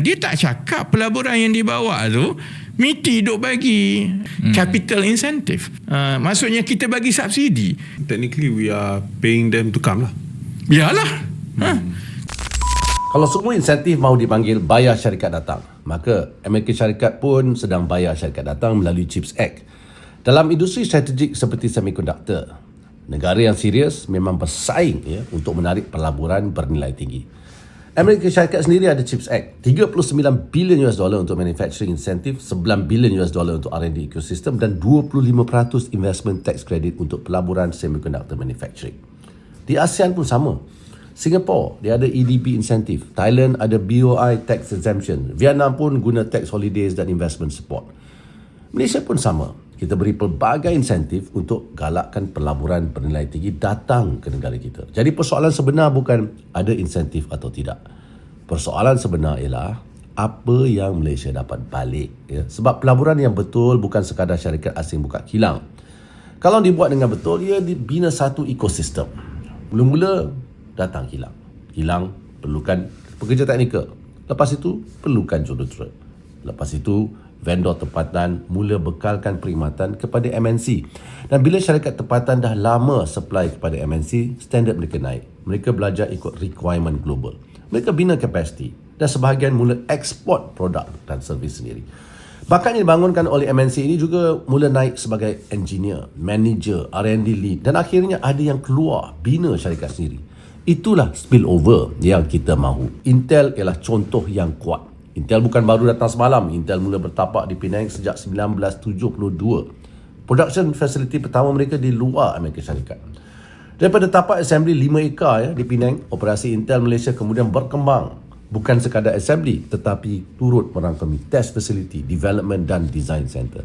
Dia tak cakap pelaburan yang dibawa tu MITI duk bagi capital incentive. Maksudnya kita bagi subsidi. Technically we are paying them to come lah. Biarlah. Kalau semua insentif mahu dipanggil bayar syarikat datang, maka Amerika Syarikat pun sedang bayar syarikat datang melalui CHIPS Act. Dalam industri strategik seperti semiconductor, negara yang serius memang bersaing untuk menarik pelaburan bernilai tinggi. Amerika Syarikat sendiri ada CHIPS Act, 39 bilion US dollar untuk manufacturing incentive, 9 bilion US dollar untuk R&D ecosystem dan 25% investment tax credit untuk pelaburan semiconductor manufacturing. Di ASEAN pun sama. Singapore, dia ada EDB incentive. Thailand ada BOI tax exemption. Vietnam pun guna tax holidays dan investment support. Malaysia pun sama. Kita beri pelbagai insentif untuk galakkan pelaburan bernilai tinggi datang ke negara kita. Jadi persoalan sebenar bukan ada insentif atau tidak. Persoalan sebenar ialah apa yang Malaysia dapat balik. Sebab pelaburan yang betul bukan sekadar syarikat asing buka kilang. Kalau dibuat dengan betul, ia dibina satu ekosistem. Mula-mula datang kilang. Kilang perlukan pekerja teknikal. Lepas itu perlukan jurutera. Lepas itu vendor tempatan mula bekalkan perkhidmatan kepada MNC. Dan bila syarikat tempatan dah lama supply kepada MNC, standard mereka naik. Mereka belajar ikut requirement global. Mereka bina kapasiti dan sebahagian mula ekspor produk dan servis sendiri. Bakat yang dibangunkan oleh MNC ini juga mula naik sebagai engineer, manager, R&D lead dan akhirnya ada yang keluar bina syarikat sendiri. Itulah spillover yang kita mahu. Intel ialah contoh yang kuat. Intel bukan baru datang semalam. Intel mula bertapak di Penang sejak 1972. Production facility pertama mereka di luar Amerika Syarikat. Daripada tapak assembly 5 ekar di Penang, operasi Intel Malaysia kemudian berkembang. Bukan sekadar assembly, tetapi turut merangkumi test facility, development dan design center.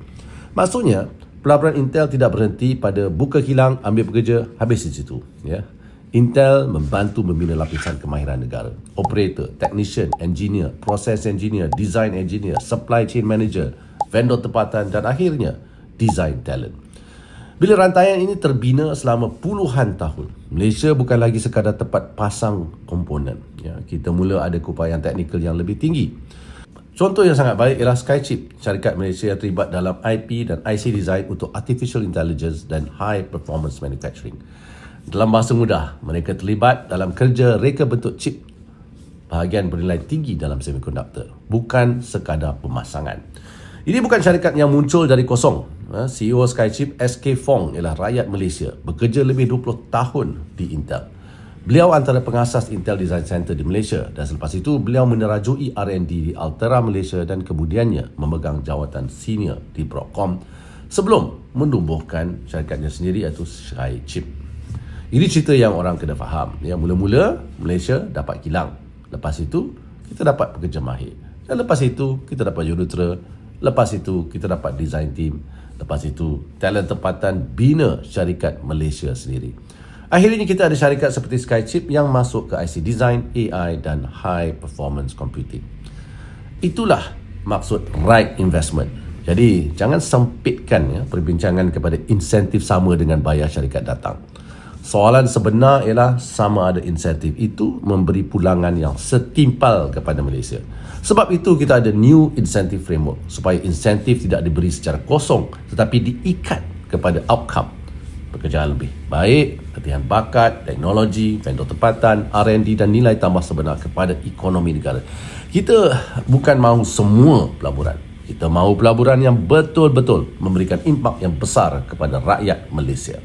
Maksudnya, pelaburan Intel tidak berhenti pada buka kilang, ambil pekerja, habis di situ. Intel membantu membina lapisan kemahiran negara. Operator, technician, engineer, process engineer, design engineer, supply chain manager, vendor tempatan dan akhirnya design talent. Bila rantaian ini terbina selama puluhan tahun, Malaysia bukan lagi sekadar tempat pasang komponen. Kita mula ada keupayaan teknikal yang lebih tinggi. Contoh yang sangat baik ialah Skychip, syarikat Malaysia yang terlibat dalam IP dan IC design untuk artificial intelligence dan high performance manufacturing. Dalam bahasa mudah, mereka terlibat dalam kerja reka bentuk chip bahagian bernilai tinggi dalam semiconductor, bukan sekadar pemasangan. Ini bukan syarikat yang muncul dari kosong. CEO Skychip, SK Fong, ialah rakyat Malaysia, bekerja lebih 20 tahun di Intel. Beliau antara pengasas Intel Design Center di Malaysia dan selepas itu beliau menerajui R&D di Altera Malaysia dan kemudiannya memegang jawatan senior di Broadcom sebelum menumbuhkan syarikatnya sendiri iaitu Skychip. Ini cerita yang orang kena faham. Mula-mula Malaysia dapat kilang. Lepas itu kita dapat pekerja mahir. Dan lepas itu kita dapat jurutera. Lepas itu kita dapat design team. Lepas itu talent tempatan bina syarikat Malaysia sendiri. Akhirnya kita ada syarikat seperti Skychip yang masuk ke IC design, AI dan high performance computing. Itulah maksud right investment. Jadi jangan sempitkan perbincangan kepada insentif sama dengan bayar syarikat datang. Soalan sebenar ialah sama ada insentif itu memberi pulangan yang setimpal kepada Malaysia. Sebab itu kita ada new incentive framework supaya insentif tidak diberi secara kosong tetapi diikat kepada outcome. Pekerjaan lebih baik, latihan bakat, teknologi, vendor tempatan, R&D dan nilai tambah sebenar kepada ekonomi negara. Kita bukan mahu semua pelaburan. Kita mahu pelaburan yang betul-betul memberikan impak yang besar kepada rakyat Malaysia.